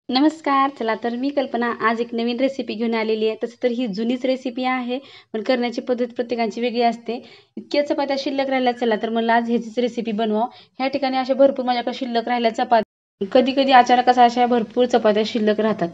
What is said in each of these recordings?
नमस्कार. चला तर मी कल्पना आज एक नवीन रेसिपी घेऊन आलेली आहे. तसं तर ही जुनीच रेसिपी आहे, पण करण्याची पद्धत प्रत्येकाची वेगळी असते. इतक्या चपात्या शिल्लक राहिल्या, चला तर मला आज ह्याचीच रेसिपी बनवावं. ह्या ठिकाणी अशा भरपूर माझ्याकडे शिल्लक राहिल्या चपात्या. कधी-कधी अचानक अशा भरपूर चपात्या शिल्लक राहतात.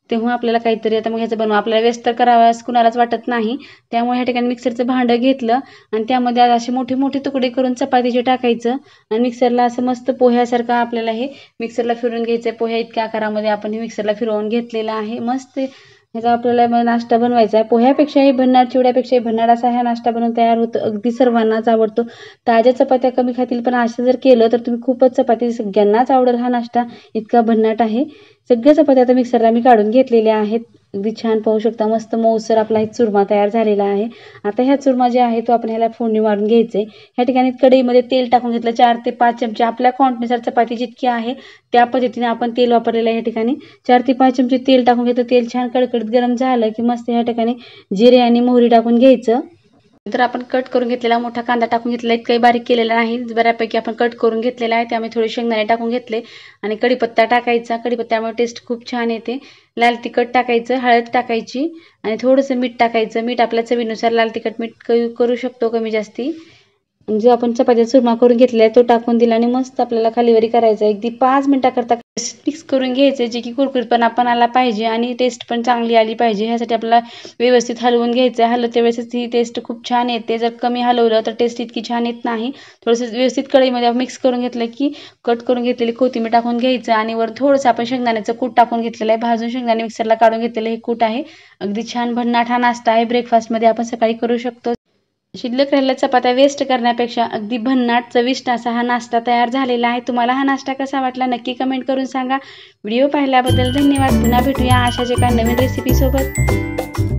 तेव्हा आपल्याला काहीतरी आता मग ह्याचं बनवा आपल्याला व्यस्त करावयास कुणालाच वाटत नाही. त्यामुळे ह्या ठिकाणी मिक्सरचं भांडं घेतलं आणि त्यामध्ये असे मोठे-मोठे तुकडे करून चपातीचे टाकायचं आणि मिक्सरला असं मस्त पोह्यासारखं आपल्याला हे मिक्सरला फिरवून घ्यायचं आहे. पोह्या इतक्या आकारामध्ये आपण हे मिक्सरला फिरवून घेतलेला आहे. मस्त ह्याचा आपल्याला मग नाश्ता बनवायचा आहे. पोह्यापेक्षाही भन्नाट, चिवड्यापेक्षाही भन्नाट असा हा नाश्ता बनवून तयार होतो. अगदी सर्वांनाच आवडतो. ताज्या चपात्या कमी खातील, पण असं जर केलं तर तुम्ही खूपच चपाती सगळ्यांनाच आवडेल. हा नाश्ता इतका भन्नाट आहे. सगळ्या चपात्या आता मिक्सरला मी काढून घेतलेल्या आहेत. अगदी छान पाहू शकता, मस्त मऊसर आपला एक चुरमा तयार झालेला आहे. आता ह्या चुरमा जे आहे तो आपण ह्याला फोडणी मारून घ्यायचे. ह्या ठिकाणी कढईमध्ये तेल टाकून घेतलं 4 ते 5 चमचे. आपल्या क्वांटिटीनुसार चपाती जितकी आहे त्या पद्धतीने आपण तेल वापरलेलं आहे. ह्या ठिकाणी 4 ते 5 चमचे तेल टाकून घेतलं. तेल छान कडकडीत गरम झालं की मस्त ह्या ठिकाणी जिरे आणि मोहरी टाकून घ्यायचं. नंतर आपण कट करून घेतलेला मोठा कांदा टाकून घेतलेला, इतकाही बारीक केलेला नाही, बऱ्यापैकी आपण कट करून घेतलेला आहे. त्यामुळे थोडे शेंगदाणे टाकून घेतले आणि कढीपत्ता टाकायचा. कढीपत्त्यामुळे टेस्ट खूप छान येते. लाल तिखट टाकायचं, हळद टाकायची आणि थोडंसं मीठ टाकायचं. मीठ आपल्या चवीनुसार लाल तिखट मीठ करू शकतो कमी जास्ती. जो आपण चपातीचा चुरमा करून घेतलेला आहे तो टाकून दिला आणि मस्त आपल्याला खालीवरी करायचं. अगदी 5 मिनिटाकरता मिक्स करून घ्यायचं, जे की कुरकुरीतपणा पण आला पाहिजे आणि टेस्ट पण चांगली आली पाहिजे. ह्यासाठी आपल्याला व्यवस्थित हलवून घ्यायचं. हलवते वेळेसच ही टेस्ट खूप छान येते. जर कमी हलवलं तर टेस्ट इतकी छान येत नाही. थोडंसं व्यवस्थित कढईमध्ये मिक्स करून घेतलं की कट करून घेतलेली कोथिंबीर टाकून घ्यायचं आणि वर थोडंसं आपण शेंगदाण्याचं कूट टाकून घेतलेलं आहे. भाजून शेंगदाणे मिक्सरला काढून घेतलेलं हे कूट आहे. अगदी छान भन्नाट हा नाश्ता आहे. ब्रेकफास्टमध्ये आपण सकाळी करू शकतो. शिल्लक राहिलेल्या चपात्या वेस्ट करण्यापेक्षा अगदी भन्नाट चविष्ट असा हा नाश्ता तयार झालेला आहे. तुम्हाला हा नाश्ता कसा वाटला नक्की कमेंट करून सांगा. व्हिडिओ पाहिल्याबद्दल धन्यवाद. पुन्हा भेटूया अशाच एका नवीन रेसिपीसोबत.